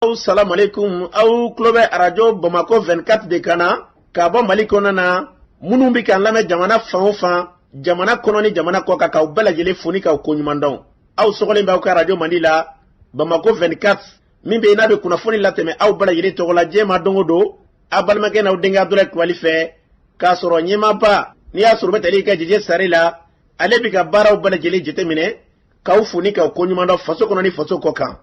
aw salam alaikum aw klobe radio Bamako 24 de kana ka bɔ Mali kɔnɔ na minnu bi kan lamɛn jamana fan o fan jamana kɔnɔ ni jamana kɔ kan k'aw bɛɛ lajɛlen foni k'aw ko ɲuman dɔn aw sɔgɔlen b'aw ka radio Mandi la Bamako 24 min bɛ n'a bɛ kunnafoni latɛmɛ aw bɛɛ lajɛlen tɔgɔ la diɲɛ ma don o don a balimakɛ n'aw denkɛ Abdulaye Kulibali fɛ k'a sɔrɔ ɲɛmaaba n'i y'a sɔrɔ bɛ tali ka jɛjɛ sari la ale bi ka baaraw bɛɛ lajɛlen jateminɛ k'aw foni k'aw ko ɲuman dɔn faso kɔnɔ ni faso kɔ kan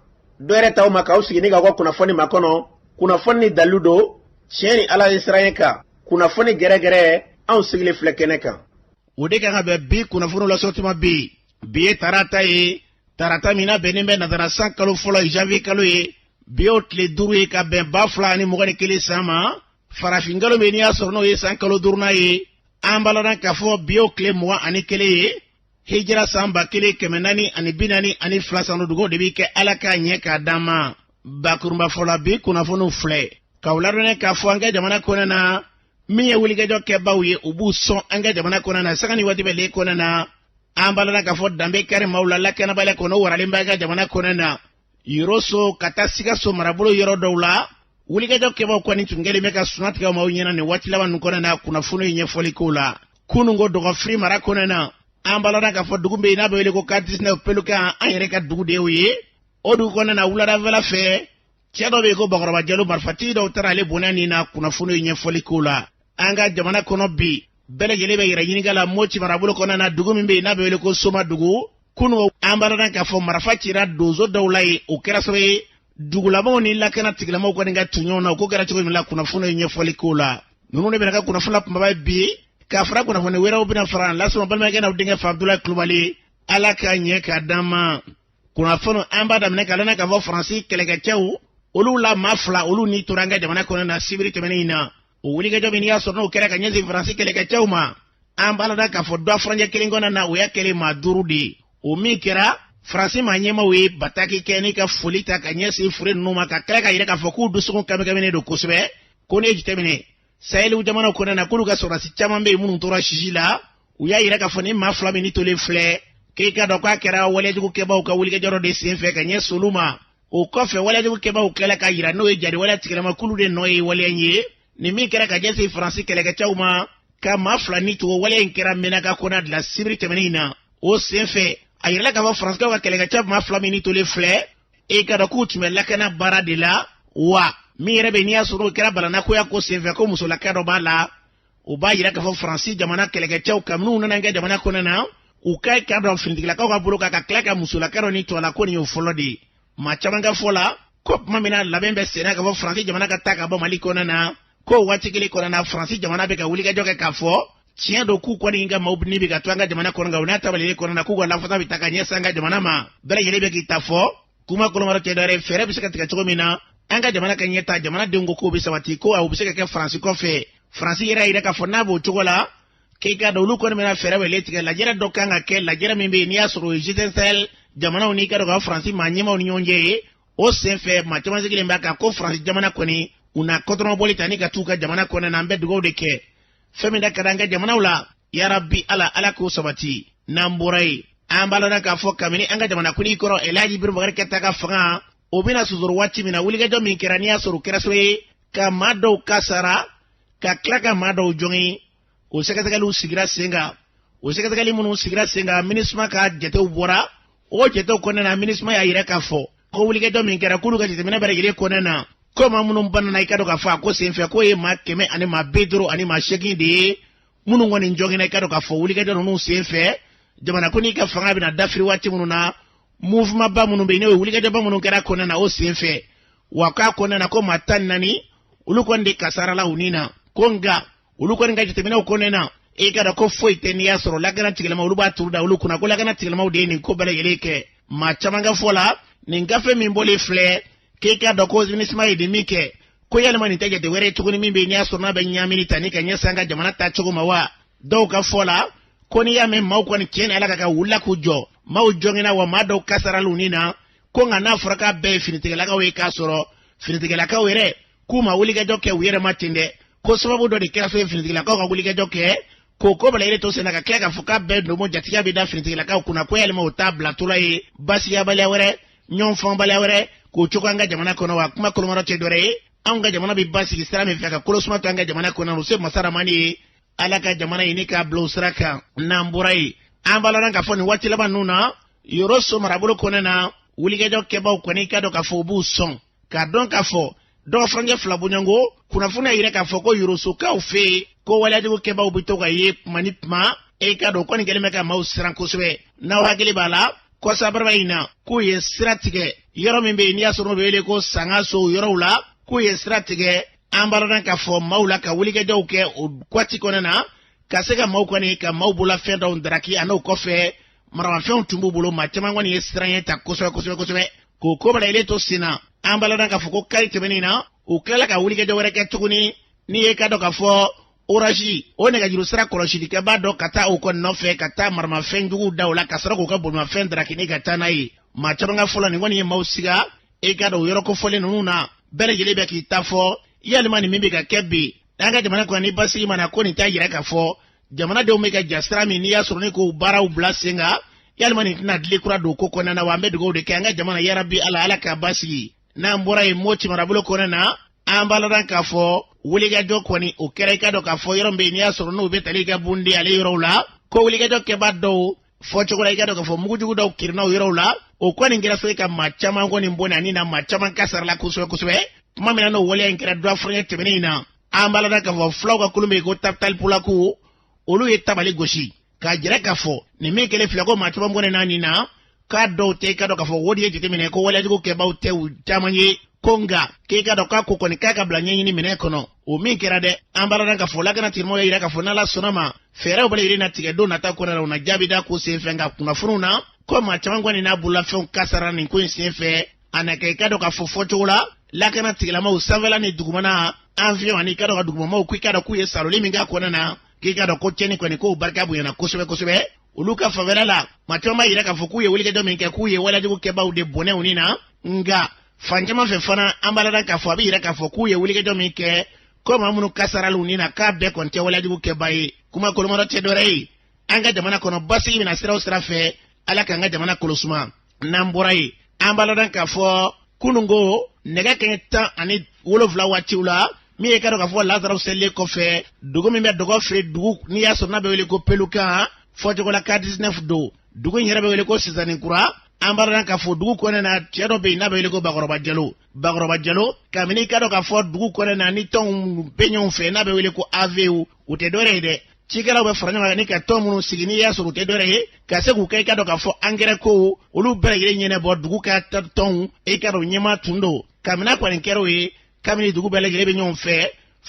dɔ yɛrɛ t'aw ma k'aw sigi ni k'aw ka kunnafoni ma kɔnɔ kunnafoni ni dalilu don tiɲɛ ni Ala ye sira ye kan kunnafoni gɛrɛgɛrɛ anw sigilen filɛ kɛnɛ kan o de kan ka bɛn bi kunnafoni lasɔtuma bi ye tarata ye tarata min na bɛnnen bɛ nazara san kalo fɔlɔ janvier kalo ye bi y'o tile 5 ye ka bɛn 2021 san ma farafin kalo min n'i y'a sɔrɔ n'o ye san kalo 5nan ye an balana k'a fɔ bi y'o tile 21 ye hijira san 1442 san dugu de bɛ kɛ Ala k'a ɲɛ k'a d'an ma bakurunba fɔlɔ bi kunnafoniw filɛ k'aw ladɔnnen k'a fɔ an ka jamana kɔnɔ na min ye wulikajɔ kɛbaaw ye u b'u sɔn an ka jamana kɔnɔ na sanga ni waati bɛ le kɔnɔ na an balana k'a fɔ danbe kari maaw la lakanabaliya kɔnɔ waralen b'a ka jamana kɔnɔ na yɔrɔso ka taa Sikaso marabolo yɔrɔ dɔw la wulikajɔ kɛbaaw kɔni tun kɛlen bɛ ka suna tigɛ maaw ɲɛna nin waati laban ninnu kɔnɔ na kunnafoni ɲɛfɔli ko la kunun ko dɔgɔfiri mara kɔnɔ na an balana k'a fɔ dugu bɛ yen n'a bɛ wele ko 49 pelukan an yɛrɛ ka dugu de y'o ye o dugu kɔnɔ na wuladafɛla fɛ cɛ dɔ bɛ yen ko Bakɔrɔba Jalo marifatigi dɔw taara ale bonya nin na kunnafoni ɲɛfɔli ko la an ka jamana kɔnɔ bi bɛɛ lajɛlen bɛ yɛrɛ ɲininka la Moti marabolo kɔnɔ na dugu min bɛ yen n'a bɛ wele ko Soma dugu kunun an balana k'a fɔ marifa cira donso dɔw la yen o kɛra sababu ye dugulamaw ni lakana tigilamɔgɔw kɔni ka tuɲɔgɔn na o ko kɛra cogo min la kunnafoni ɲɛfɔli ko la ninnu de bɛna ka kunnafoni kumaba bi k'a fara kunnafoni wɛrɛw bɛna fara lasɔrɔ balimakɛ n'aw denkɛ fa Abdulaye Kulibali Ala k'a ɲɛ k'a d'an ma kunnafoni an b'a daminɛ k'a lana k'a fɔ Faransi kɛlɛkɛcɛw olu la maa 2 olu ni tora an ka jamana kɔnɔ na sibiri tɛmɛnen in na o wulikajɔ min y'a sɔrɔ n'o kɛra ka ɲɛsin Faransi kɛlɛkɛcɛw ma an b'a la k'a fɔ dɔ furancɛ kelen kɔnɔ na o y'a kɛlen maa 5 de o min kɛra Faransi maa ɲɛmaw ye bataki kɛ ni ka foli ta ka ɲɛsin fure ninnu ma ka kila ka yira k'a fɔ k'u dusukun kamikaminnen don kosɛbɛ ko ne jateminɛ Saheliw jamanaw kɔnɔ na k'olu ka sɔrɔdasi caman bɛ yen minnu tora sisi la u y'a yira k'a fɔ ni maa 2 min tolen filɛ k'e ka dɔn k'a kɛra waliyajugukɛbaaw ka wulikajɔ de senfɛ ka ɲɛsin olu ma o kɔfɛ waliyajugukɛbaaw tilala ka yira n'o ye jadi waliya tigilamakulu de nɔ ye waliya ye ni min kɛra ka ɲɛsin Faransi kɛlɛkɛcɛw ma ka maa 2 ni to waliya in kɛra Menaka kɔnɔ de la sibiri tɛmɛnen in na o senfɛ a yirala k'a fɔ Faransikɛw ka kɛlɛkɛcɛ maa 2 min ni tolen filɛ e ka dɔn k'u tun bɛ lakana baara de la wa min yɛrɛ bɛ n'i y'a sɔrɔ o kɛra balanakoya ko senfɛ ko musolaka dɔ b'a la o b'a yira k'a fɔ Faransi jamana kɛlɛkɛcɛw ka minnu nana kɛ jamana kɔnɔ na u ka k'a dɔn finitigilakaw ka bolo kan ka tila ka musolaka dɔ ni to a la ko nin y'o fɔlɔ de ye maa caman ka fɔ la ko tuma min na labɛn bɛ senna k'a fɔ Faransi jamana ka taa ka bɔ Mali kɔnɔ na ko waati kelen kɔnɔ na Faransi jamana bɛ ka wulikajɔ kɛ k'a fɔ tiɲɛ don k'u kɔni ka maaw ni bɛ ka to an ka jamana kɔnɔ nka u n'a tabali kɔnɔ na k'u ka lafasa bɛ ta ka ɲɛsin an ka jamana ma bɛɛ lajɛlen bɛ k'i ta fɔ kuma kɔlɔnmɔrɔ tɛ dɔwɛrɛ fɛɛrɛ bɛ se ka tigɛ cogo min na an ka jamana ka ɲɛta jamanadenw ko k'o bɛ sabati ko u bɛ se ka kɛ Faransi kɔfɛ Faransi yɛrɛ yira k'a fɔ n'a b'o cogo la k'e ka dɔn olu kɔni bɛna fɛɛrɛ wele tigɛ lajɛrɛ dɔ kan ka kɛ lajɛrɛ min bɛ yen n'i y'a sɔrɔ o ye G5 Sahel jamanaw n'i ka dɔn ka Faransi maa ɲɛmaw ni ɲɔgɔn cɛ ye o senfɛ maa caman sigilen b'a kan ko Faransi jamana kɔni u na kɔtɔnɔbɔli ta ni ka t'u ka jamana kɔnɔ na an bɛ dugawu de kɛ fɛn min da ka d'an ka jamanaw la yarabi Ala k'o sabati n'an bɔra yen an b'a lɔn k'a fɔ kabini an ka jamana kuntigi kɔrɔ Elhaji Ibrahim Bubakari Keyita ka fanga o bɛna susuru waati min na wulikajɔ min kɛra n'i y'a sɔrɔ o kɛra sababu ye ka maa dɔw kasara ka tila ka maa dɔw jɔngin o sɛgɛsɛgɛliw sigira sen kan o sɛgɛsɛgɛli minnu sigira sen kan MINUSMA ka jatew bɔra o jatew kɔnɔna na MINUSMA y'a yira k'a fɔ ko wulikajɔ min kɛra k'olu ka jateminɛ bɛɛ lajɛlen kɔnɔna na ko maa minnu banana i ka dɔn k'a fɔ a ko senfɛ k'o ye maa 100 ani maa 50 ani maa 8 de ye minnu kɔni jɔngina i ka dɔn k'a fɔ wulikajɔ ninnu senfɛ jamana kuntigi ka fanga bɛna dafiri waati minnu na mouvement ba minnu bɛ yen n'o ye wulikajɔba minnu kɛra kɔnɔna na o senfɛ wa k'a kɔnɔna na ko maa 14 olu kɔni de kasarala u ni na ko nka olu kɔni ka jateminɛw kɔnɔna na e ka dɔn ko foyi tɛ n'i y'a sɔrɔ lakana tigilamaw olu b'a turu da olu kunna ko lakana tigilamaw de ye nin ko bɛɛ lajɛlen kɛ maa caman ka fɔ la nin gafe min bɔlen filɛ k'e ka dɔn ko MINUSMA ye de min kɛ ko yalima nin tɛ jate wɛrɛ tuguni min bɛ yen n'i y'a sɔrɔ n'a bɛ ɲamini ta ni ka ɲɛsin an ka jamana ta cogo ma wa dɔw ka fɔ la ko n'i y'a mɛn maaw kɔni tiɲɛ ni Ala ka wulila k'u jɔ maaw jɔngina wa maa dɔw kasarala u ni na ko nka n'a fɔra k'a bɛɛ ye finitigilakaw ye k'a sɔrɔ finitigilakaw yɛrɛ k'u ma wulikajɔ kɛ u yɛrɛ ma ten dɛ ko sababu dɔ de kɛra so ye finitigilakaw ka wulikajɔ kɛ k'o ko bala yɛrɛ to sen na ka tila k'a fɔ k'a bɛɛ domo jatigiya bɛ da finitigilakaw kunna ko yalima o t'a bila tola ye basiyabaliya wɛrɛ ɲɔgɔnfɔnbaliya wɛrɛ k'o cogo an ka jamana kɔnɔ wa kuma kolomɔrɔ tɛ dɔ wɛrɛ ye anw ka jamana bɛ basigi sira min fɛ ka kolosuma to an ka jamana kɔnɔ o se masaramani ye ala ka jamana ɲini k'a bila o sira kan n'an bɔra yen an b'a lɔn k'a fɔ nin waati laban ninnu na yɔrɔ so marabolo kɔnɔ na wulikɛjɔ kɛbaw kɔni ka dɔn k'a fɔ u b'u sɔn k'a dɔn k'a fɔ dɔgɔ furancɛ fila bɔɲɔngo kunnafoni y'a yira k'a fɔ ko yɔrɔsokaw fɛ yen ko waleyajugu kɛbaw bɛ to ka ye tuma ni tuma ka dɔn kɔni kɛlen bɛ ka maaw siran kosɛbɛ n'aw hakili b'a la kɔsabaraba in na k'u ye sira tigɛ yɔrɔ min bɛ yen n'i y'a sɔrɔ n'o bɛ wele ko sangaso yɔrɔw la k'u ye sira tigɛ an b'a lɔn k'a fɔ maaw la ka wulikɛjɔw kɛ o waati kɔnɔ na ka se ka maaw kɔni ka maaw bolola fɛn dɔw daraki a n'o kɔfɛ maramafɛnw tun b'u bolo maa caman kɔni ye siran ye ta kosɛbɛ k'o ko bala ile to sen na an b'a lɔn k'a fɔ ko kari tɛmɛnen na u tilala ka wulikɛjɔ wɛrɛ kɛ tuguni n'i ye ka dɔn k'a fɔ oraji o nɛgɛjuru sira kɔlɔsilikɛ b'a dɔn ka taa u kɔni nɔfɛ ka taa maramafɛn juguw da u la ka sɔrɔ k'u ka bolimafɛn darakini ka taa n'a ye maa caman ka fɔlɔ nin kɔni ye maaw siga ka dɔn o yɔrɔ kofɔlen ninnu na bɛɛ lajɛlen bɛ k'i ta fɔ yalima nin min bɛ ka kɛ bi an ka jamana kɔnɔ ni basigi mana ko nin t'a yɛrɛ k'a fɔ jamanadenw bɛ ka ja sira min n'i y'a sɔrɔ ni k'o baaraw bila sen kan yalima nin tɛna dili kura don ko kɔnɔna na wa an bɛ dugawu de kɛ an ka jamana yarabi ala k'a basigi n'an bɔra yen Moti marabolo kɔnɔ na an b'a lɔn k'a fɔ wulikɛjɔ kɔni o kɛra i ka dɔn k'a fɔ yɔrɔ min bɛ yen n'i y'a sɔrɔ n'u bɛ tali ka bundi ale yɔrɔw la ko wulikɛjɔ kɛbaa dɔw fɔcogo la i ka dɔn k'a fɔ mugujugu dɔw kirinna o yɔrɔw la o kɔni kɛra so ka maa caman kɔni bɔ ani na maa caman kasarala kosɛbɛ tuma min na n'o waleya in kɛra dɔ furancɛ tɛmɛnen in na an b'a lɔn k'a fɔ fulaw ka kolon bɛ yen ko tapitalipulahu olu ye tabali gosi k'a jira k'a fɔ nin min kɛlen filɛ ko maa caman bɔ n'a nin na k'a dɔw tɛ i ka dɔn k'a fɔ o de ye jateminɛ ko waleyajugu kɛbaaw tɛ u caman ye ko nka k'i ka dɔn k'a ko kɔni k'a ka bila ɲɛɲini minɛ kɔnɔ o min kɛra dɛ an b'a lɔn k'a fɔ lakana tigilamɔgɔw y'a yira k'a fɔ n'ala sɔnna ma fɛɛrɛw bɛ yiri na tigɛ don nata kɔnɔ la u na jaabi da ko sen fɛ nka kunnafoniw na ko maa caman kɔni n'a bololafɛnw kasara nin ko in sen fɛ a na kɛ i ka dɔn k'a fɔ fɔcogo la lakana tigilamɔgɔw sanfɛla ni dugumana avion ani i ka dɔn ka dugumamaw k'i ka dɔn k'u ye saloli min k'a kɔnɔ na k'i ka dɔn ko cɛnni kɔni k'o barika bonyana kosɛbɛ olu ka fanfɛla la maa caman b'a yira k'a fɔ k'u ye wulikɛjɔ min kɛ k'u ye waleyajugu kɛbaaw de bɔnɛw nin na nka fan caman fɛ fana an b'a lɔn k'a fɔ a bɛ yira k'a fɔ k'u ye wulikɛjɔ min kɛ ko maa minnu kasarala u nin na k'a bɛɛ kɔni tɛ waleyajugu kɛbaa ye kuma kolomɔrɔ tɛ dɔwɛrɛ ye an ka jamana kɔnɔ basigi bɛna sira o sira fɛ ala k'an ka jamana kɔlɔsuma n'an bɔra yen an b'a lɔn k'a fɔ kunungo nɛgɛ kanɲɛ 17 waatiw la min ye ka dɔn k'a fɔ lazaraw selilen kɔfɛ dugu min bɛ dɔgɔ feere dugu n'i y'a sɔrɔ n'a bɛ wele ko pelukan fɔcogo la ka 19 don dugu in yɛrɛ bɛ wele ko sisanikura an b'a lɔn k'a fɔ dugu kɔnɔ na cɛ dɔ bɛ yen n'a bɛ wele ko bakɔrɔba jalo kabini i ka dɔn k'a fɔ dugu kɔnɔ na ni tɔnw bɛ ɲɔgɔn fɛ n'a bɛ wele ko avew u tɛ dɔwɛrɛ ye dɛ cikɛlaw bɛ fara ɲɔgɔn kan ni ka tɔn minnu sigi n'i y'a sɔrɔ u tɛ dɔwɛrɛ ye ka se k'u kɛ i ka dɔn k'a fɔ angɛrɛ ko olu bɛɛ lajɛlen ɲɛnabɔ dugu ka tɔnw i ka dɔn ɲɛmaa tun don kabini kɔni kɛra o ye kabini dugu bɛɛ lajɛlen bɛ ɲɔgɔn fɛ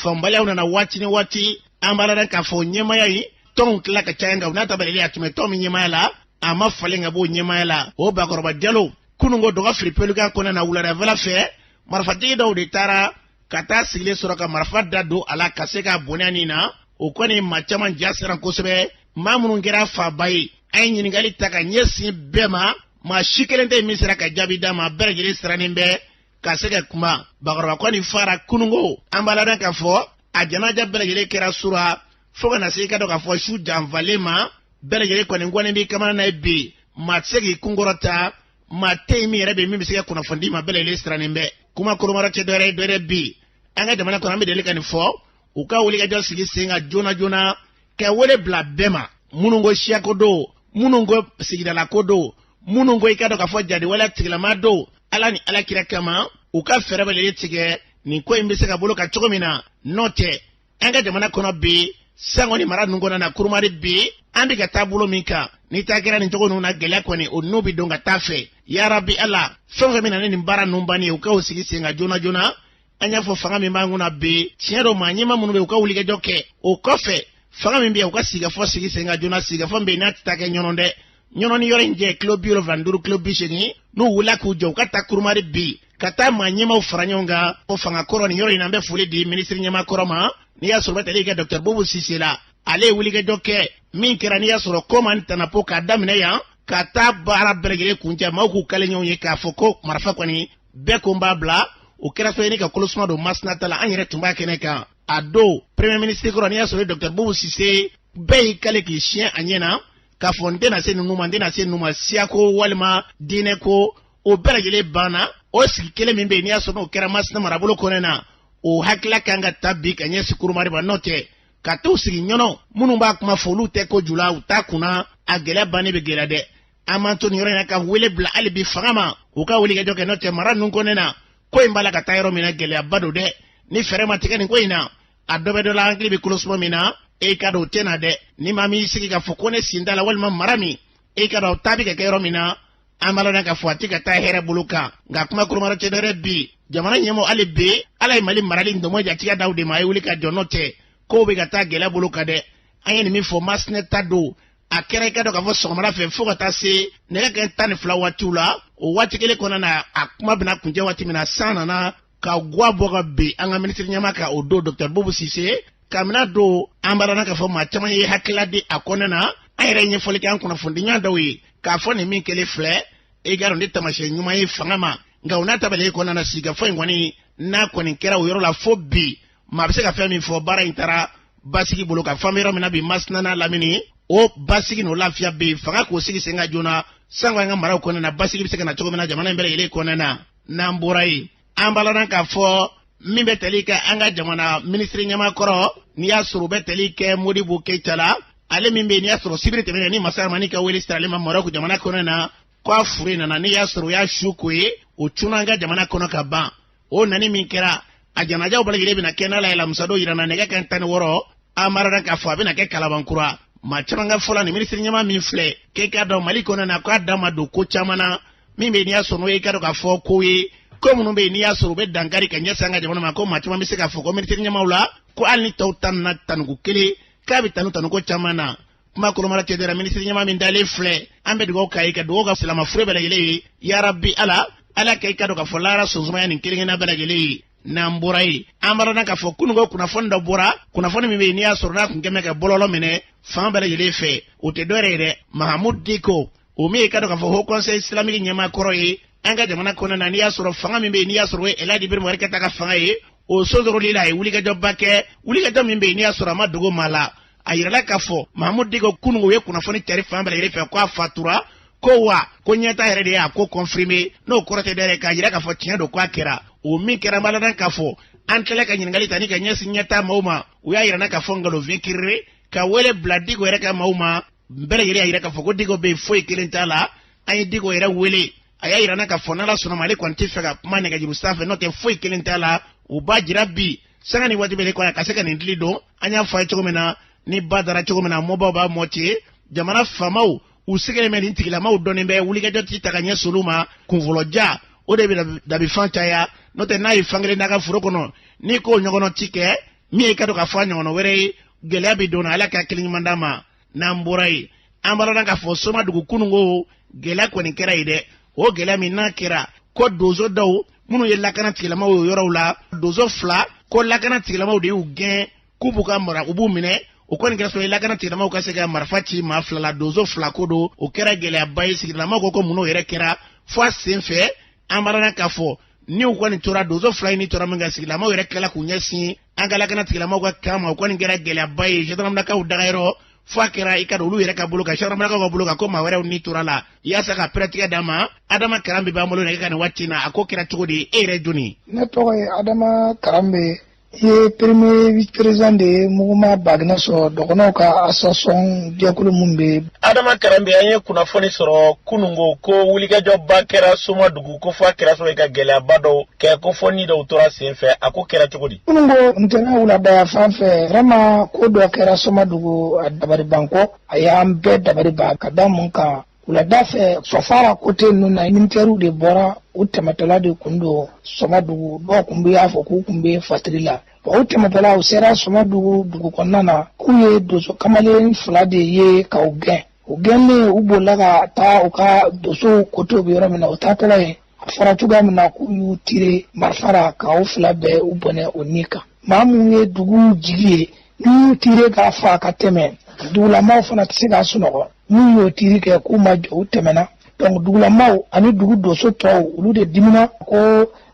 fanbaliyaw nana waati ni waati an b'a lɔn k'a fɔ ɲɛmaaya in tɔnw tila ka caya nka u n'a ta bɛlɛlen a tun bɛ tɔn min ɲɛmaaya la a ma falen ka bɔ ɲɛmaaya la o bakɔrɔba jalo kunungo dɔgɔ fili pelukan kɔnɔ na wuladafɛla fɛ marifatigi dɔw de taara ka taa sigilen sɔrɔ ka marifa da don a la ka se ka bonya nin na o kɔni maa caman ja siran kosɛbɛ maa minnu kɛra faba ye a ye ɲininkali ta ka ɲɛsin bɛɛ ma maa si kelen tɛ min sera ka jaabi d'a ma bɛɛ lajɛlen sirannen bɛ ka se ka kuma bakɔrɔba kɔni fara kunungo an b'a lɔn k'a fɔ a janaja bɛɛ lajɛlen kɛra sura fo ka na se i ka dɔn k'a fɔ su janfalen ma bɛɛ lajɛlen kɔni gɔni b'i kamana na ye bi maa tɛ se k'i kunkɔrɔta maa tɛ yen min yɛrɛ bɛ yen min bɛ se ka kunnafoni di ma bɛɛ lajɛlen sirannen bɛ kuma kolomɔrɔ tɛ dɔwɛrɛ bi an ka jamana kɔnɔ an bɛ deli ka nin fɔ u ka wulikɛjɔ sigi sen kan joona ka wele bila bɛɛ ma minnu ko siyako don minnu ko sigidala ko don minnu ko i ka dɔn k'a fɔ jadiwaleya tigilama don ala ni alakira kama u ka fɛɛrɛ bɛɛ lajɛlen tigɛ nin ko in bɛ se ka bolo ka cogo min na n'o tɛ an ka jamana kɔnɔ bi sango ni mara ninnu kɔnɔ na kurumari bi an bɛ ka taa bolo min kan ni taa kɛra nin cogo ninnu na gɛlɛya kɔni o n'u bɛ don ka taa fɛ yarabi ala fɛn o fɛn bɛ na ni nin baara ninnu banni ye u ka o sigi sen kan joona an y'a fɔ fanga min b'an kunna bi tiɲɛ dɔ maa ɲɛmaa minnu bɛ yen u ka wulikɛjɔ kɛ o kɔfɛ fanga min bɛ yen u ka sigikafɔ sigi sen kan joona sigikafɔ bɛ yen n'a tɛ taa kɛ ɲɔnɔ dɛ ɲɔnɔ ni yɔrɔ in jɛ kilo 75 kilo 80 n'u wulila k'u jɔ u ka taa kurumari bi ka taa maa ɲɛmaaw fara ɲɔgɔn kan o fanga kɔrɔ nin yɔrɔ in na an bɛ foli di minisiri ɲɛmaa kɔrɔ ma n'i y'a sɔrɔ bɛ tali kɛ Dr Bobo Sise la ale ye wulikɛjɔ kɛ min kɛra n'i y'a sɔrɔ ko man tanapo k'a daminɛ yan ka taa baara bɛɛ lajɛlen kuncɛ maaw k'u kale ɲɔgɔn ye k'a fɔ ko marifa kɔni bɛɛ ko n b'a bila o kɛra fɛn ye ka kolosuma don Masinata la an yɛrɛ tun b'a kɛnɛ kan a don premier ministre kɔrɔ n'i y'a sɔrɔ Dr Bobo Sise bɛɛ y'i kale k'i siɲɛ a ɲɛ na k'a fɔ n tɛna se ninnu ma n tɛna se ninnu ma siya ko walima diinɛ ko o bɛɛ lajɛlen banna o sigi kelen min be ni ya sono kera masna marabolo konena o hakla kanga tabi kanye sikuru mariba note ka to sigi nyono munu ba kuma folu te ko jula uta kuna agele bani be gelade amanto ni rena ka wele bla ali bi fagama o ka wele joke note mara nun konena ko imbala ka tayro mina gele abado de ni fere matike ni ko ina adobe do la angli bi kulosmo mina e ka do tena de ni mami sigi ka fokone sindala walma marami e ka do tabi ka kero mina amalo na ka fuati ka ta here buluka ga kuma kurumaro cedere bi jamana nyemo ali be ala mali marali ndomo ja tika dawde mai wuli ka jonote ko be ka ta gela buluka de ayeni mi fo masne tado akere ka do ka fo somara fe fo ka ta se ne ka tan flower tula o wati kele kona na akuma bina kunje wati mina sana na ka gwa boga be anga ministre nyama ka odo Dr. Bobo Cissé kamina do ambara na ka fo ma chama ye hakilade akona na ayre nye foli ka kuna fundi nyanda wi ka fo ni min kele fle e garo ndi tamashe nyuma ye fangama nga unata bale ko na siga fo ngwani na ko ni kera uyoro la fo bi ma bise ka fe mi fo bara intara basiki bolo ka famero mina bi masna na lamini o basiki no lafia be fanga ko sigi senga jona sangwa nga mara ko na basiki bise kana chogo mina jamana mbele ile ko na mburai ambala na ka fo mimbe telika anga jamana ministry nyama koro ni ya suru betelike Modibo Keita ale mimbe ni ya suru sibiri temene ni masara manika weli stale ma mara ko jamana ko na kwa furina na ni ya suru ya shukwe uchuna anga jamana kono ka ba o nani minkera ajana jaw bala gilebi na kenala ila musado irana nega kan tan woro amara na ka fo abina ke kalabankura ma chamanga fola ni ministry nyama minfle ke ka do maliko na kwa dama do ko chamana mimbe ni ya suru e ka do ka fo koyi ko munu be ni ya suru be dangari kan yasanga jamana ma ko ma chama misika fo ko ministry nyama ula ko alni tawtan na tanugo kele ka bi tanu ko chamana kuma ko mara tedera ministry nyama min dale fle ambe do kai ka do ga salama fure bala gele ya rabbi ala kai ka do ka folara suzuma yani kilinga na bala gele na mburai amara na ka fo kunugo kuna fonda bura kuna foni mi ni ya suru na kungeme ka bololo mene fa bala gele fe o te dorere Mahamud Diko o mi ka do ka fo ho conseil islamique nyama koroyi anga jamana kona na ni ya suru fanga mi be ni ya suru eladi bir mo rekata ka fanga yi o sozoro lila e wuli ka jobake wuli ka jom mi be ni ya suru ma dogo mala ayirala ka fo Mahamud Diko kunugo ye kuna foni tari fa bala gele fe ko fatura ko wa ko nyata here de ya ko confirmer no korote dere ka yira ka fo tinya do kwa kera o mi kera mala dan ka fo antele ka nyingali tani ka nyesi nyata mauma o ya yira na ka fo ngalo vekire ka wele bladigo yira ka mauma mbere yira ka fo ko digo be fo ikilentala ay digo yira wele aya yira na ka fo nala suna male kwanti fega mane ga jirustafe no te fo ikilentala o ba jirabi sanga ni wati bele ko ka seka ni ndlido anya fa chogomena ni badara chogomena moba ba moti jamana famau usigele meni ntikila ma udoni mbe uliga joti takanya suluma kunvoloja ode bi fanta ya note na ifangele naga furokono niko nyogono tike mi ka to ka fanya ono were gele abi dona ala ka kilin mandama na mburai ambalo nanga fo soma dugu kunungo gele ko ni kera ide o gele mi na kera ko dozo daw munu yella kana tikila ma yorawla dozo fla ko la kana tikila ma de ugen kubuka mara ubu mine o koni graso ila kana tirama o kasega marfati ma flala dozo flakodo o kera gele abai sigila ma ko muno yere kera fwa senfe ambarana kafo ni o koni tora dozo fly ni tora manga sigila ma yere kala kunyasi angala kana tigila ma ko kama o koni gera gele abai jetana mdaka o dagairo fwa kera ikado ulu yere ka buluka shara mdaka ko buluka ko ma were ni tora la yasa ka pratika dama adama karambe ba molo ne kana watina ako kera tugodi ere duni ne to adama karambe ye premier vice-président de Muguma Bagna so dokono ka association diakulu mumbe adama karambe anye kuna foni soro kunungo ko wuliga jobba kera suma dugu ko fa kera so ka gele abado ke ko foni do tora senfe ako kera chugodi kunungo ntena wula da fanfe rama ko do kera suma dugu adabari banko ayambe dabari ba kadamun ka wula dafe sofara kote nuna minteru de bora utematala de kundo soma dugu do kumbe afo ku kumbe fatrila utematala usera soma dugu konnana kuye dozo kamale fulade ye ka ugen ne ubolaga ta uka dozo koto biyora mina utatala e faratuga mina ku tire marfara ka uflabe ubone onika mamu ye dugu jigie ni tire ka fa ka teme dugula ma fana tsiga sunogo ni yo tire ke ku ma jo temena donc dugula ma ani dugu dozo to ulu de dimina ko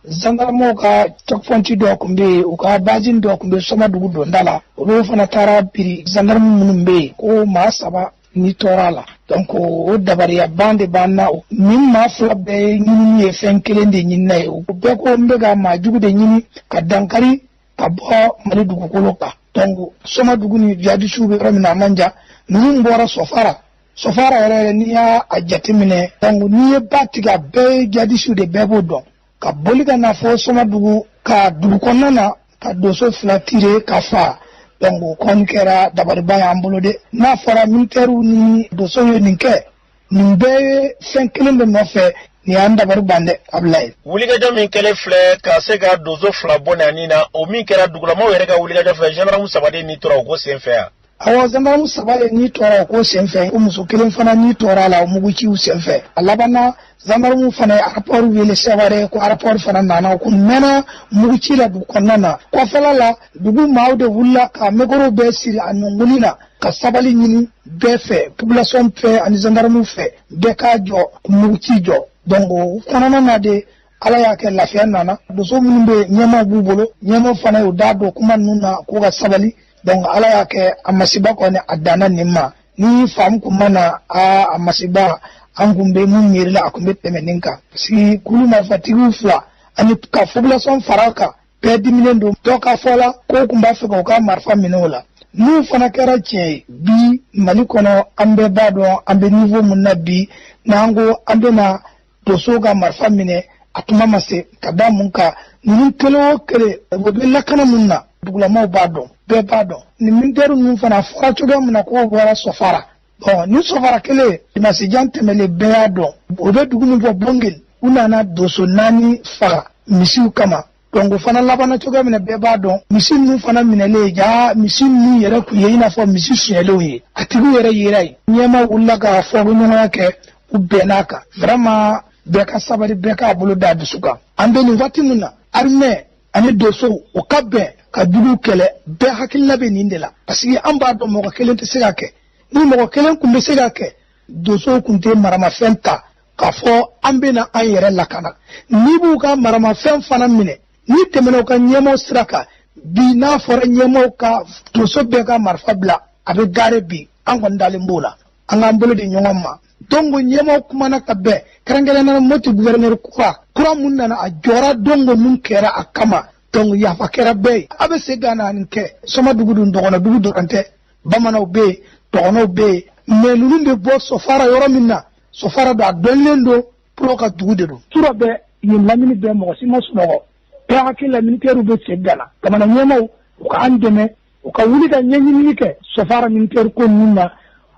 zangaramo ka checkpoint do kumbe uka bazin do kumbe soma dugu do ndala ulu fana tara piri zangaramo munumbe ko ma saba ni torala donc o dabari ya bande banna min ma fla be nyini e fen kelende nyinna e be ko mbega ma jugude nyini ka dankari ka bo mali dugu koloka donc soma dugu ni jadi shube ramina manja nunu mbora sofara yare ni ya ajatimine donc ni batiga be jadi shude bebo don ka boliga na fo soma dugu ka dugu konana ka doso flatire ka fa donc kon kera dabari baya ambolode na fara militeru ni doso yo ninke nimbe 5 km no fe ni anda bari bande ablay wuliga jam min kele fle ka se ga dozo fla bonani na o min kera dugula mo yere ga wuliga jam fle general musabade ni tora ko senfea awa general musabade ni tora ko senfe o muso kelen fana ni tora la mugu ci u senfe alabana general mu fana rapport wele sebare ko rapport fana nana ko mena mugu ci la du konana ko fala la dugu mawde wulla ka megoro be siri anungulina ka sabali nyini be fe population fe ani gendarme fe be ka jo mugu ci jo donc konana na de ala yake lafiya nana doso munbe nyama bubolo nyama fana yo dado kuma nuna ko ga sabali donc ala yake amasiba ko ne adana nimma ni fam kuma na amasiba angumbe mun mirila akumbe temeninka si kuluma fatigu fla ani ka population faraka pe dimilendo to ka fola ko kumba fe ko ka marfa minola nu fana kera che bi malikono ambe bado ambe niveau munna bi nango ambe na doso ga marfa mine atuma mase kada munka ni kelo kele wobe lakana munna dugula mo bado be bado ni minderu nu fana fara choga munna ko wara sofara bon ni sofara kele dimasi jante mele beado wobe dugumu bo bongel unana doso nani fara misiu kama dongo fana labana choga mine be bado misi nu fana minele ja misi ni yere ku yina fo misi shelo yi atigu yere yirai nyema ullaga fo nyoma ke ubenaka vraiment beka sabari beka bulu da dusuka ambe ni wati muna arme ani doso o kabbe ka dugu kele be hakilla be nindela parce que amba do mo kelen te siga ke ni mo kelen kumbe siga ke doso kunte marama fenta ka fo ambe na ayere lakana ni bu ka marama fen fana mine ni temeno ka nyemo siraka bi na fora nyemo ka doso be ka marfa bla abe gare bi an gondale mbola an ambolo de nyongoma dongo nyemo kumana kabbe karangele na moti gouverneur kura munna na ajora dongo mun kera akama dongo ya fakera be abe segana nke soma dugudu ndogona dugudu ante bamana be tono be melunu be bo sofara yoro minna sofara da donlendo pro ka dugudu do turo be yin lamini be mo simo suno pe hakila militeru be segana kamana nyemo ko andeme ko wuli da nyenyi minike sofara militeru ko munna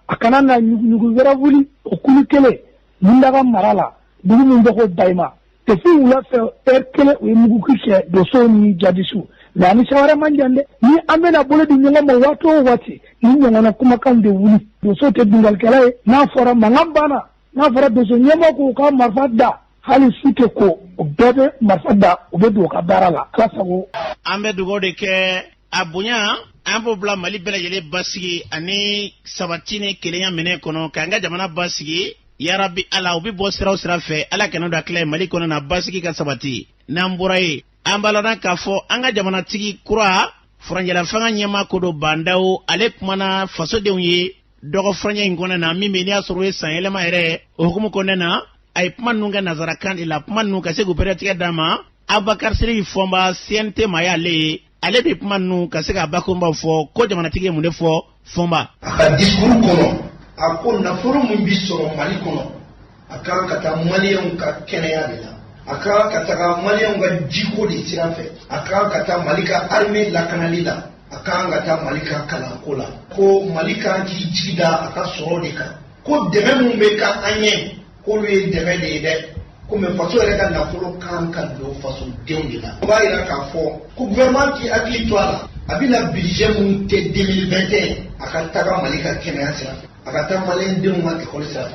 akana na nyugu vera wuli okulu kele mundaga marala dugu mun ko daima te fu wula fe kele we mugu kike do so ni jadisu na ni shawara manjande ni amena bolo di nyanga mo wato wati ni nyanga na kuma kan de wuli do so te dingal kele na fora mangambana na fora do so nyama ko ka marfada hali sute ko bebe marfada obedo ka barala klasa go ambe dugo de ke abunya ambo bla mali bela yele basigi ani sabatine kelenya mene kono kanga jamana basigi ya rabbi ala ubi bo sira fe ala kana da kle mali kono na basigi ka sabati namburai ambalana kafo anga jamana tigi kura franjala fanga nyama kodo bandao ale kumana faso de unye dogo franya ingona na mimi ni asoro san elema ere hukumu konena ay pmanunga nazarakan ila pmanunga se gupere dama abakar siri fomba siente mayale ale be pmanu kaseka bakomba fo ko jamana tige munde fo fomba aka discours kono akon na foro mun bisoro mali kono aka kata maliyon ka kenaya de la aka kata maliyon ga jiko de sirafe aka kata malika armée la kanalila aka kata malika kalakola ko malika jida aka soro de ka ko deme mun be ka anye ko le deme de comme façon reka na folo kan do façon deundila ba ira ka fo ko gouvernement qui appuie toi là abina budget mun te 2021 aka taga malika kenya sira aka ta malen de mo ke kole sira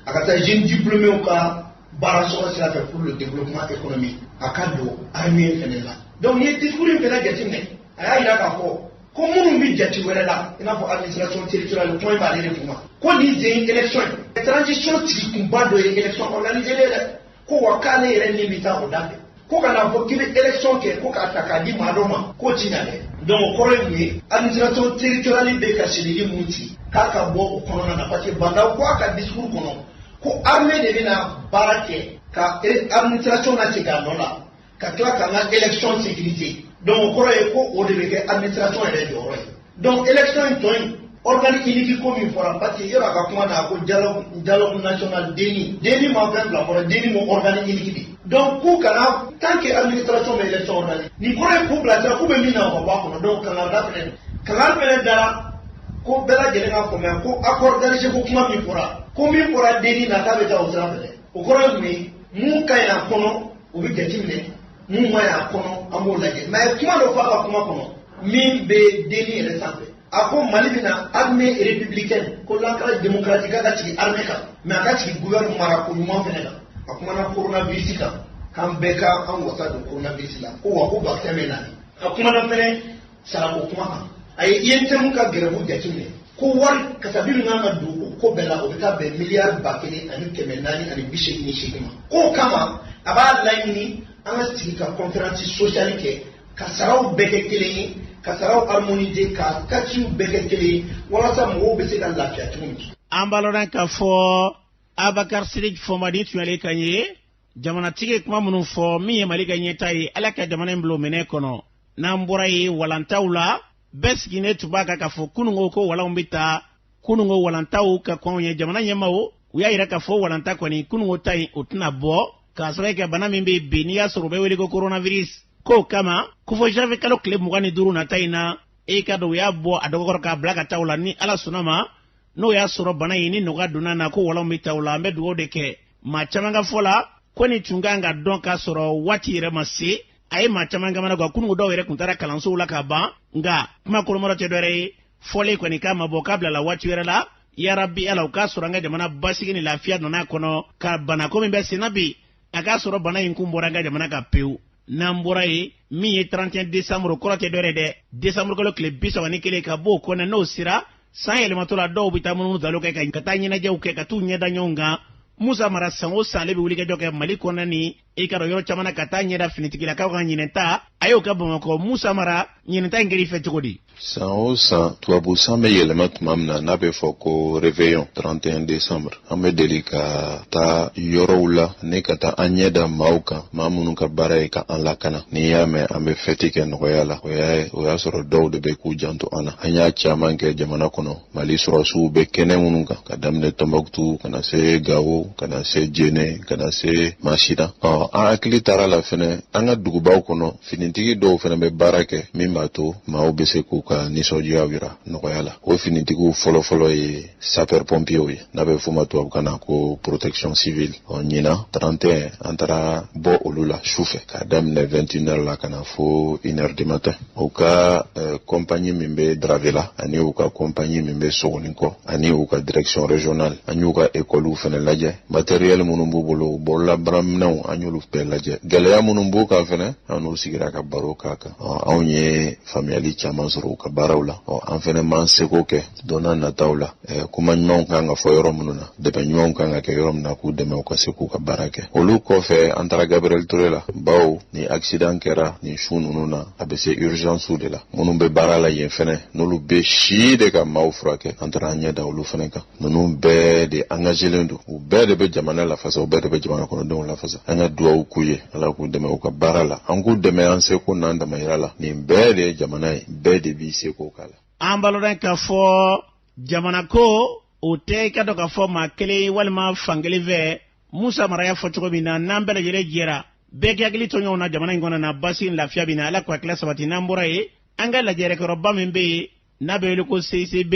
aka ta jeune diplômé o ka baraso sira pour le développement économique aka do armée fenela donc il discours une fena gatine aya ira ka fo ko munu bi jati wala la ina fo administration territoriale point ba de fuma ko ni zé élection transition ti kumba do élection organisée ko wakane yere ni bita odabe ko kana fo kibe élection ke ko ka takadi madoma ko tinyale donc ko rewi administration territoriale be ka sidi muti kaka bo ko na pati banda ko ka discours kono ko armée de bina barake ka administration na tiga nola ka kla ka na élection sécurité donc ko re ko o de ke administration e de oro donc élection toy organique unique comme fora pati yora ka kuma na ko dialogue national deni ma ben la pour deni mo organique unique donc ku kana tant que administration de élection organique ni ko re ku bla ko be mina ko ba ko donc kana da pele dara ko bela jele nga ko men ko accord d'Alger ko kuma mi fora deni na ta be ta o tra o ko re mi mu kay na kono o bi jatimne mu ma ya kono amo laje mais kuma do fa kuma kono min be deni resante ako Mali bina armée républicaine ko lankara démocratique ga ci armée ka mais ga ci gouvernement ko mo fene la akuma na coronavirus kan beka an wasa do coronavirus la ko wa ko vaccin me na akuma na fene sara ko kuma ay yente mun ka gerabu jatimne ko war kasabiru ngama du ko bela o beta be milliard bakene ani kemenani ani bishe ni shikima ko kama aba laini an sti ka conférence sociale ke kasaraw beke keleni kasaraw harmoniser ka katiu beke keleni wala sa mo be se kan lafiya tumi ambaloran ka fo Abakar Sidik fo madi tuale kanye jamana tige kuma munu fo mi Mali ganye tai alaka jamana mblo mene kono na mborai walantawla beskine tubaka ka fo kunungo ko wala umbita kunungo walantaw ka konye jamana nyemawo uya ira ka fo walanta kwani kunungo tai utna bo ka sreke bana mimbe beniya sorobe wele ko coronavirus ko kama kufo jave kalo kleb mugani duru na taina e ka do ya bo adogor ka blaka tawla ni ala sunama no ya soro bana yini no ga dunana ko wala mi tawla ambe duwo de ke ma chamanga fola koni tunganga donka soro wati re masi ay ma chamanga mana go kunu do were kuntara kalanso la ka ba nga kuma ko moro te dore fole koni kama bo kabla la wati were la ya rabbi ala ka soro nga jamana basigi ni lafiya na kono ka bana ko mbe sinabi aka soro bana yinkumbora nga jamana ka peu nambura yi mi 31 décembre ko te dore de décembre ko le club bisa wani kele ka bo ko na no sira san elematola do bitamunu dalo ka katanya na jew ke katunya da nyonga Musa Mara sango sale bi wulike joke Mali kona ni e ka yoro chamana katanya da finitikila ka ga nyinenta ayo ka Bamako Musa Mara nyinenta ngeri fe jogodi sango san tuabu sambe yelemat mamna na be foko réveillon 31 décembre ambe delika ta yorowla ne kata anyeda mauka mamunu ka bare ka anlakana ni yame ambe fetike no yala o ya soro do de be ku janto ana anya chama ke jamana kono Mali soro su be kene mununga kadamne Tombouctou kana se Gao kana se Djéné kana se Machida a akili tara la fene anga dugubaw kono finintigi do fene be barake mimbato mawo be se ku ka nisodia wira no yala o finitigu folo e sapeur pompier yi na be fuma to kana ko protection civile on nyina 31 antara bo olula choufe kadamne 21h la kana fo 1h du matin o ka compagnie mimbe Dravela ani o ka compagnie mimbe Sogoninko ani o ka direction régionale ani o ka école fene laje matériel munumbu bolo bolla bramnaw anyulu pe laje geleya munumbu ka fene anu sigira ka baro kaka awnye family chama zoro ka barawla en fene man seko ke dona na tawla kuma nyon kanga fo yoro mununa de be nyon kanga ke yoro na ku de me ko seko ka barake olu ko fe antara Gabriel Touré bawo ni accident kera ni shunununa abese urgence ou de la munum be barala yen fene nolu be shi de ka mawfrake antara nya da olu fene ka nunu be de engagé lendu u be de be jamana la fasa u be de be jamana kono don la fasa anga duwa u kuye ala ku de me ko barala angu de me an seko nanda mayala ni be de jamana be de bi seko kala ambaloren ka fo jamana ko o te ka do ka fo ma kele walma fangele ve Musa Mara ya fo chogo bina nambele jere jera be ke agili tonyo na jamana ngona na basi lafiya bina ala kwa kila sabati nambura yi anga la jere ko robba membe na be ko CCB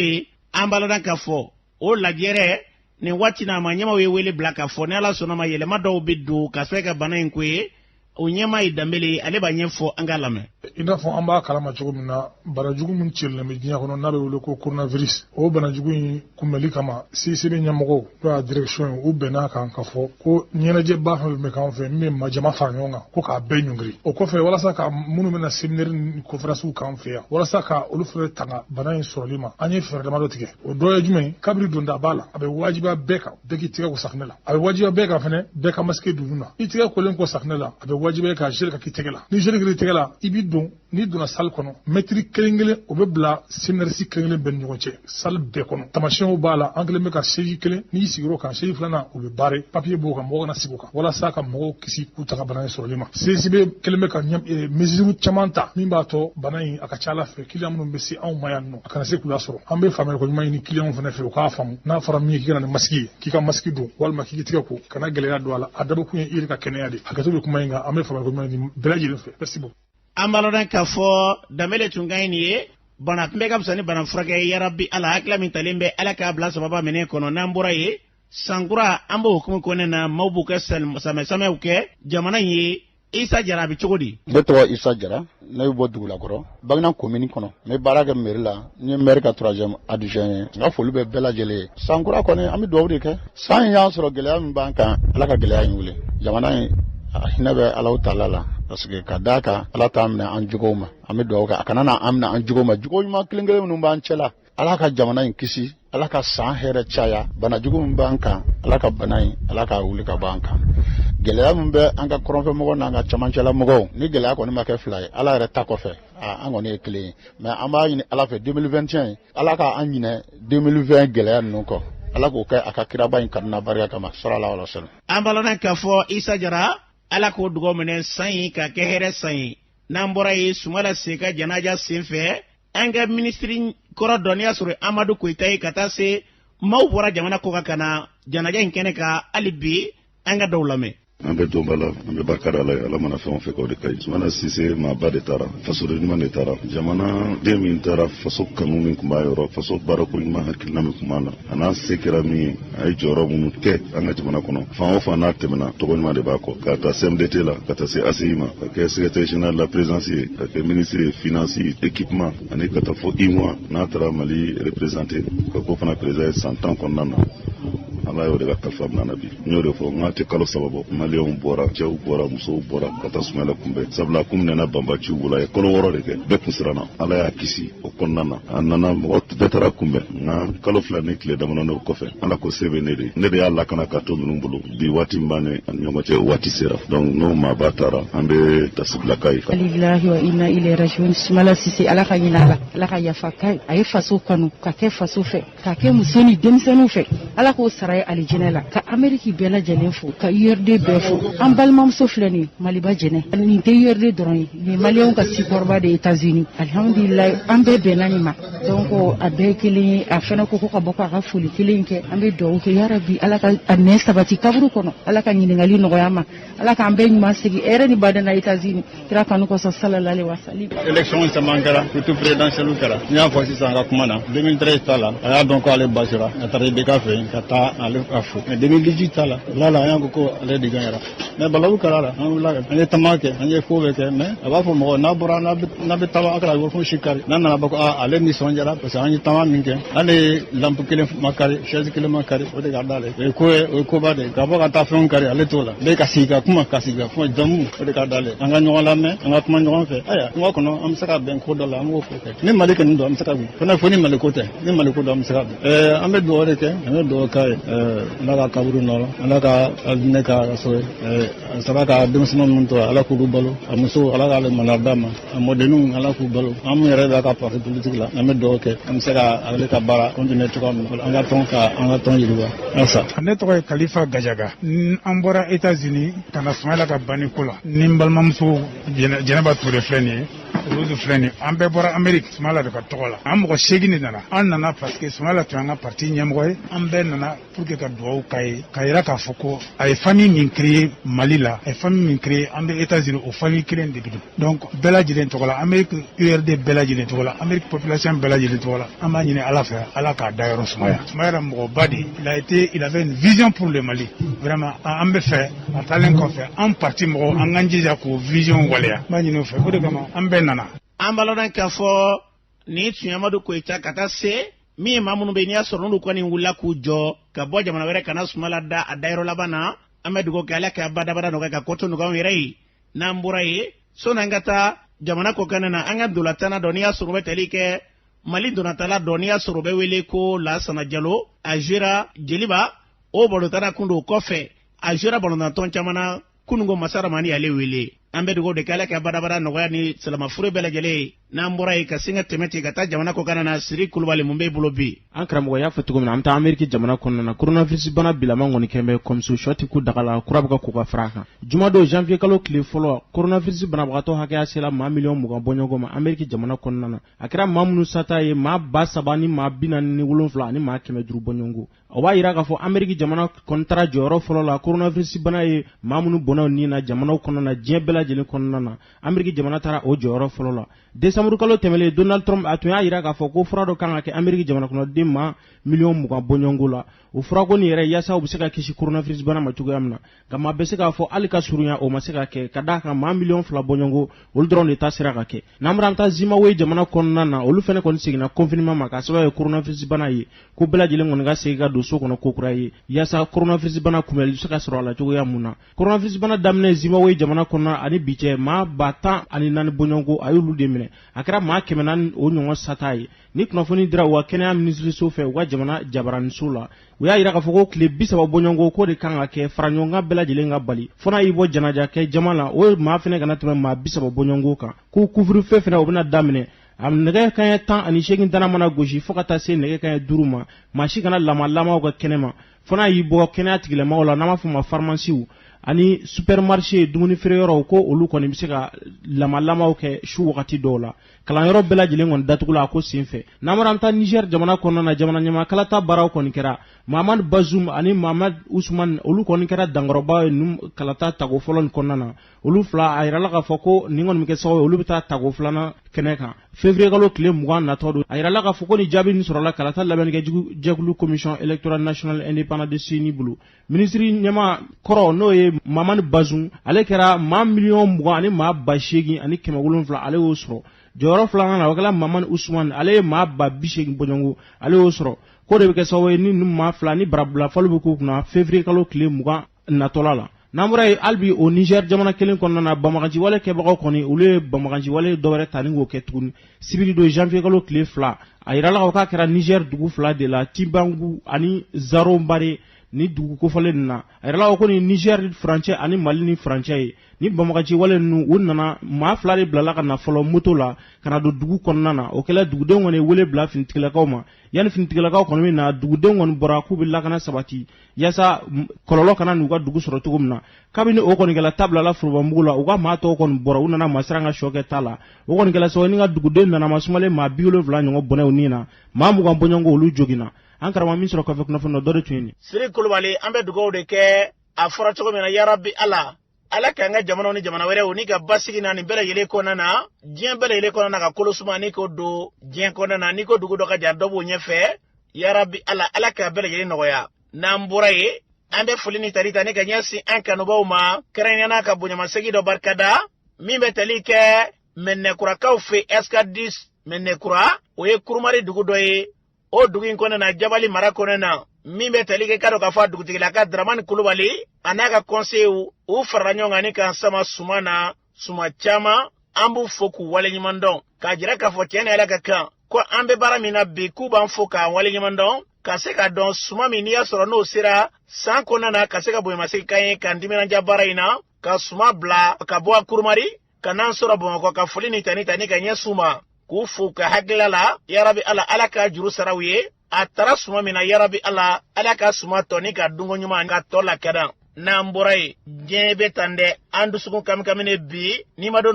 ambaloren ka fo o la jere ni wati na manyama wele black fo ne ala sona ma yele mado biddu ka sweka bana inkwe unyama idambele ale banyefo angalame ina fo amba kalama chugumna barajugu mun chille me jinya kono nabe wole ko coronavirus o banajugu kumeli kama sebe nyamogo do direction o bena kan kafo ko nyena je ba fa me kan fe me majama fa nyonga ko ka benyungri o ko fe wala saka munu mena seminaire conference kan fe wala saka olu fe tanga bana solima anye fe da mado tike o do yajume kabri donda bala abe wajiba beka beki tike ko saknela abe wajiba beka fene beka maske dununa itike ko len ko saknela abe wajibe ka jeli ka kitegela ni jeli ka kitegela ibi don ni donna salle kono metri kelengele o be bla sinersi kelengele ben ñoce salle be kono tamation bala angle me ka seji kele ni sigiro ka seji flana o be bare papier bo ka mo na sibuka wala sa ka mo kisi ku ta bana so lima sesibe keleme ka ñam mesure chamanta min ba to bana yi aka chala fe client mun be si an mayanno aka se kula soro ambe famel ko ñay ni client fana fe ka fam na fara mi ki kana maski ki ka maski do wal ma ki tiga ko kana gele do ala adaba ku iri ka kene yadi aka to kuma inga ambe famel ko ñay ni belaji le fe merci beaucoup ambalodan ka fo damele tungaini ye bana tumbe kam sani bana furake ya rabbi ala akla min talimbe ala ka bla sababa mene kono nambura ye sangura ambo hukumu kone na mawbuka same uke jamana ye Isa Jara bi cogodi beto Isa Jara na bo dugula koro bagna commune kono me baraga merila ni merka 3e adjoint nga folu be bela jele sangura kone ami dowri ke san ya soro gele am banka ala ka gele ayule jamana hinabe ala taala la parce que kadaka ala tamna an jugoma ami dowga akanana amna an jugoma jugoma klingele no banchela ala ka jamana in kisi ala ka san here chaya bana jugum banka ala ka banai ala ka wuli ka banka gele am be an ka koronfe mo na nga chamanchela mo ni gele ko ni make fly ala re ta ko fe an ngone e clé mais amba ni ala fe 2021 ala ka an ni 2020 gele no ko ala ko kay aka kiraba in kanna baraka kama sallallahu alaihi wasallam ambalona ka fo Isa Jara ala ko dugo menen sai ka kehere sai nambora yi sumala seka janaja sinfe anga ministri kora donia sure Amadou Koita kata se mawbora jamana ko kana janaja inkene ka alibi anga dawlame ambe tombala ambe bakara ala mana fɛn fɛ ko de kai sumana sise ma ba de tara faso de ɲuman de tara jamana den min tara faso kanu min kun b'a yɔrɔ faso baara ko ɲuman hakilina min kun b'a la a n'a se kɛra min a ye jɔyɔrɔ minnu kɛ an ka jamana kɔnɔ fan o fan n'a tɛmɛna tɔgɔ ɲuman de b'a kɔ ka taa CMDT la ka taa se ACI ma ka kɛ secrétaire général de la présidence ye ka kɛ ministre ye finance équipement ani ka taa fɔ IMOA n'a taara Mali représenter ka ko fana président ye 100 ans kɔnɔna na ala y'o de ka kalifa mina na bi n y'o de fɔ n k'a tɛ kalo 3 bɔ maliyɛnw bɔra cɛw bɔra musow bɔra ka taa Sumala kunbɛn sabula kun minɛna banbaciw bolo a ye kalo 6 de kɛ bɛɛ kun siranna ala y'a kisi o kɔnɔna na a nana mɔgɔ bɛɛ taara kunbɛn nka kalo 2 ni tile damadɔ o kɔfɛ ala ko se bɛ ne de y'a lakana ka to ninnu bolo bi waati min b'a ni ɲɔgɔn cɛ waati sera donc n'o maaba taara an bɛ tasibila ka ye. alilahi wa inna ilayhi rajiun Sumala Sise ala ka ɲin'a la ala ka yafa k'a ye a ye faso kanu ka kɛ faso fɛ ka kɛ muso ni denmisɛnninw fɛ ala k'o sara ye alijinɛ la ka Ameriki bɛɛ lajɛlen fo ka URD bɛɛ fo an balimamuso filɛ nin Maliba jɛnɛ nin tɛ URD dɔrɔn ye nin maliyɛnw ka support de États-Unis alhamdulilayi an bɛɛ bɛnna nin ma donc a bɛɛ kelen ye a fɛnɛ ko ka bɔ k'a ka foli kelen kɛ an bɛ dugawu kɛ yarabi ala ka a nɛn sabati kaburu kɔnɔ ala ka ɲininkali nɔgɔya ma ala k'an bɛɛ ɲuman segi hɛrɛ ni badana États-Unis kira kanu kɔsɔn sallallahu alaihi wa sallam. élection caman kɛra surtout présidentielle kɛra n y'a fɔ sisan ka kuma na 2013 ta la a y'a dɔn ko ale basira a taara IBK fɛ ka taa ale ka fo mais 2018 ta la lala an y'a ko ale de gagnera mais balawu kɛra la an wulila an ye tama kɛ an ye ko bɛɛ kɛ mais a b'a fɔ mɔgɔ n'a bɔra n'a bɛ tama a kɛra yɔrɔ fo sikari n'a nana bɔ ko ale nisɔndiyara parce que an ye tama min kɛ ale ye lampe kelen ma kari chaise kelen ma kari o de ka d'ale o ye koba de ka bɔ ka taa fɛnw kari ale t'o la bɛɛ ka sigi ka kuma ka sigi ka kuma jamu o de ka d'ale an ka ɲɔgɔn lamɛn an ka kuma ɲɔgɔn fɛ ayiwa kuma kɔnɔ an bɛ se ka bɛn ko dɔ la an b'o ko kɛ ni Mali kɔni don an bɛ se ka wuli fana fo ni Mali ko tɛ ni Mali ko don an bɛ se ka bɛn an bɛ dugawu de kɛ an bɛ dugawu k'a ye ala ka kaburu nɔrɔ ala ka ne ka so saba ka denmisɛnninw minnu tora ala k'olu balo a muso ala k'ale mana d'a ma a mɔdenninw ala k'u balo an mun yɛrɛ b'a ka parti politique la an bɛ dugawu kɛ an bɛ se ka ale ka baara continuer cogoya min na an ka tɔn yiriwa asa. Ne tɔgɔ ye Kalifa Gajaga an bɔra États-Unis ka na Sumala ka banni ko la ni n balimamuso Jɛnɛba Ture filɛ nin ye olu filɛ nin an bɛɛ bɔra Amérique Sumala de ka tɔgɔ la an mɔgɔ 8 de nana an nana parce que Sumala tun y'an ka parti ɲɛmɔgɔ ye an bɛɛ nana pour que ka dugawu k'a ye ka yira k'a fɔ ko a ye famille min créé Mali la a ye famille min créé an bɛ États-Unis o famille kelen de bi don donc bɛɛ lajɛlen tɔgɔ la Amérique URD bɛɛ lajɛlen tɔgɔ la Amérique population bɛɛ lajɛlen tɔgɔ la an b'a ɲini Ala fɛ Ala k'a da yɔrɔ sumaya Sumaya mɔgɔba de il avait une vision pour le Mali vraiment an bɛ fɛ a taalen kɔfɛ an parti mɔgɔ an k'an jija k'o vision waleya n b'a ɲini o fɛ o de kama an bɛɛ nana. an balodan k'a fɔ ni tun Amadou Koita ka taa se min maa minnu bɛ yen n'i y'a sɔrɔ n'olu kɔni wulila k'u jɔ ka bɔ jamana wɛrɛ ka na Sumala da a dayɔrɔ laban na an bɛ dugawu kɛ Ala ka badabada nɔgɔya ka kɔtɔ nɔgɔya anw yɛrɛ ye n'an bɔra yen sɔni an ka taa jamana kɔkan na an ka dolatana dɔ n'i y'a sɔrɔ u bɛ tali kɛ Mali donatala dɔ n'i y'a sɔrɔ u bɛ wele ko Lansana Jalo a jouera Jeliba o balotana kun don kɔfɛ a jouera balontan tɔn caman na kunungo masaramani ale wele an bɛ dugawu de kɛ Ala ka badabada nɔgɔya ni silamɛfuru bɛɛ lajɛlen n'an bɔra yen ka singa tɛmɛ ka taa jamana kɔkan na Siri Kulubali mun bɛ bolo bi an karamɔgɔ y'a fɔ cogo min na an bɛ taa Ameriki jamana kɔnɔna na coronavirus bana bilama kɔni kɛmɛ komiso shɔti ku dagala kura bɛ ka ko ka fara kan jumadon janvier kalo tile fɔlɔ coronavirus banabagatɔ hakɛya sela maa miliyɔn 20 bɔɲɔgɔn ma Ameriki jamana kɔnɔna na a kɛra maa minnu sata ye maa 3,000 ni maa 47 ani maa 500 bɔɲɔgɔn o b'a yira k'a fɔ Ameriki jamana kɔni taara jɔyɔrɔ fɔlɔ la coronavirus bana ye maa minnu bɔnnaw ni na jamanaw kɔnɔna na diɲɛ bɛɛ lajɛlen kɔnɔna na Ameriki jamana taara o jɔyɔrɔ fɔlɔ la décembre kalo tɛmɛlen Donald Trump a tun y'a yira k'a fɔ ko fura dɔ kan ka kɛ Ameriki jamana kɔnɔden maa miliyɔn 20 bɔɲɔgɔn la o furako nin yɛrɛ yaasa u bɛ se ka kisi coronavirus bana ma cogoya min na nka maa bɛ se k'a fɔ hali ka surunya o ma se ka kɛ ka d'a kan maa miliyɔn 2 bɔɲɔgɔn olu dɔrɔn de ta sera ka kɛ n'an bɛna taa Zimbabwe jamana kɔnɔna na olu fana kɔni seginna confinement ma k'a sababu ye coronavirus bana ye ko bɛɛ lajɛlen kɔni ka segin ka don so kɔnɔ ko kura ye yaasa coronavirus bana kunbɛli bɛ se ka sɔrɔ a la cogoya mun na coronavirus bana daminɛ Zimbabwe jamana kɔnɔ ani bi cɛ maa 10,004 bɔɲɔgɔn a y'olu de minɛ a kɛra maa 100 o ɲɔgɔn sata ye ni kunnafoni dira wa kɛnɛya minisiriso fɛ u ka jamana jabaraniso la u y'a yira k'a fɔ ko tile 30 bɔɲɔgɔn ko de kan ka kɛ fara ɲɔgɔn kan bɛɛ lajɛlen ka bali fo n'a y'i bɔ janaja kɛ jama la o maa fɛnɛ kana tɛmɛ maa 30 bɔɲɔgɔn kan ko couvre-feu fɛnɛ o bɛna daminɛ a nɛgɛ kanɲɛ 18 tana mana gosi fo ka taa se nɛgɛ kanɲɛ 5 ma maa si kana lamaw ka kɛnɛ ma fo n'a y'i bɔ kɛnɛya tigilamɔgɔw la n'an b'a fɔ ma pharmaciw ani supermarché dumuni feere yɔrɔw ko olu kɔni bɛ se ka lamaw kɛ su wagati dɔw la kalanyɔrɔ bɛɛ lajɛlen kɔni datugula a ko senfɛ n'an bɔra an taa Niger jamana kɔnɔna na jamana ɲamakala ta baaraw kɔni kɛra Mahamad Bazoum ani Mahamad Ousmane olu kɔni kɛra dankɔrɔba ye kalata tago fɔlɔ nin kɔnɔna na olu fila a yirala k'a fɔ ko nin kɔni bɛ kɛ sababu ye olu bɛ taa tago filanan kɛnɛ kan février kalo tile 20 natɔ don a yirala k'a fɔ ko ni jaabi nin sɔrɔla kalata labɛnnikɛ jɛkulu commission électorale nationale indépendante de CENI bolo ministre ɲɛma kɔrɔ n'o ye Mahamad Bazoum ale kɛra maa miliyɔn 20 ani maa 8,000 ani 700 ale y'o sɔrɔ jɔyɔrɔ filanan na o kɛla Mahamad Ousmane ale ye maa 80,000 bɔɲɔgɔn ale y'o sɔrɔ ko de bɛ kɛ sababu ye ni maa fila ni barabula fɔli bɛ k'u kunna février kalo tile 20 natɔla la n'an bɔra yen hali bi o Niger jamana kelen kɔnɔna na banbagaci wale kɛbagaw kɔni olu ye banbagaci wale dɔwɛrɛ ta ni k'o kɛ tuguni sibiri don janvier kalo tile 2 a yirala k'a kɛra Niger dugu fila de la Tibangu ani Zarombare ni dugu kofɔlen nin na a yirala ko ni Niger furancɛ ani Mali ni furancɛ ye ni banbagaci wale ninnu u nana maa fila de bilala ka na fɔlɔ moto la ka na don dugu kɔnɔna na o kɛla dugudenw kɔni wele bila finitigilakaw ma yanni finitigilakaw kɔni bɛ na dugudenw kɔni bɔra k'u bɛ lakana sabati yaasa kɔlɔlɔ kana n'u ka dugu sɔrɔ cogo min na kabini o kɔni kɛla tabilala forobamugu la u ka maa tɔw kɔni bɔra u nana masira ka sɔ kɛ ta la o kɔni kɛla sababu ni ka dugudenw nana masumalen maa 70 ɲɔgɔn bɔnɛw nin na maa 20 bɔɲɔgɔn olu joginna an karamɔgɔ min sɔrɔ kɔfɛ kunnafoni dɔ de tun ye nin Siri Kulubali an bɛ dugawu de kɛ a fɔra cogo min na yarabi Ala k'an ka jamanaw ni jamana wɛrɛw ni ka basigi na ni bɛɛ lajɛlen kɔnɔna na diɲɛ bɛɛ lajɛlen kɔnɔna ka kolosuma ni ko don diɲɛ kɔnɔna na ni ko dugu dɔ ka jan dɔ b'o ɲɛfɛ yarabi Ala k'a bɛɛ lajɛlen nɔgɔya n'an bɔra yen an bɛ foli ni tarita ni ka ɲɛsin an kanubaw ma kɛrɛnkɛrɛnnenya ka bonyamasegin dɔ barikada min bɛ tali kɛ Mɛnɛkurakaw fɛ Escadis Mɛnɛkura o ye Kurumari dugu dɔ ye o dugu in kɔnɔna na Jabali mara kɔnɔna na min bɛ tali kɛ ka dɔ k'a fɔ a dugutigilaka Dramani Kulubali a n'a ka conseil u farala ɲɔgɔn kan ni k'an sama suma na suma caman an b'u fo k'u waleɲuman dɔn k'a jira k'a fɔ tiɲɛ ni Ala ka kan ko an bɛ baara min na bi k'u b'an fo k'an waleɲuman dɔn ka se ka dɔn suma min n'i y'a sɔrɔ n'o sera san kɔnɔna na ka se ka bonyamasegin k'an ye k'an timinanja baara in na ka suma bila ka bɔ a Kurumari ka n'an sɔrɔ Bamakɔ ka foli ni tani ka ɲɛsin u ma k'u fo ka hakilila la yarabi Ala ka juru sara u ye a taara suma min na yarabi Ala ka suma tɔ ni ka dunko ɲuman ka tɔ la kɛdan n'an bɔra yen diɲɛ bɛ tan dɛ an dusukun kami ne bi n'i ma dɔn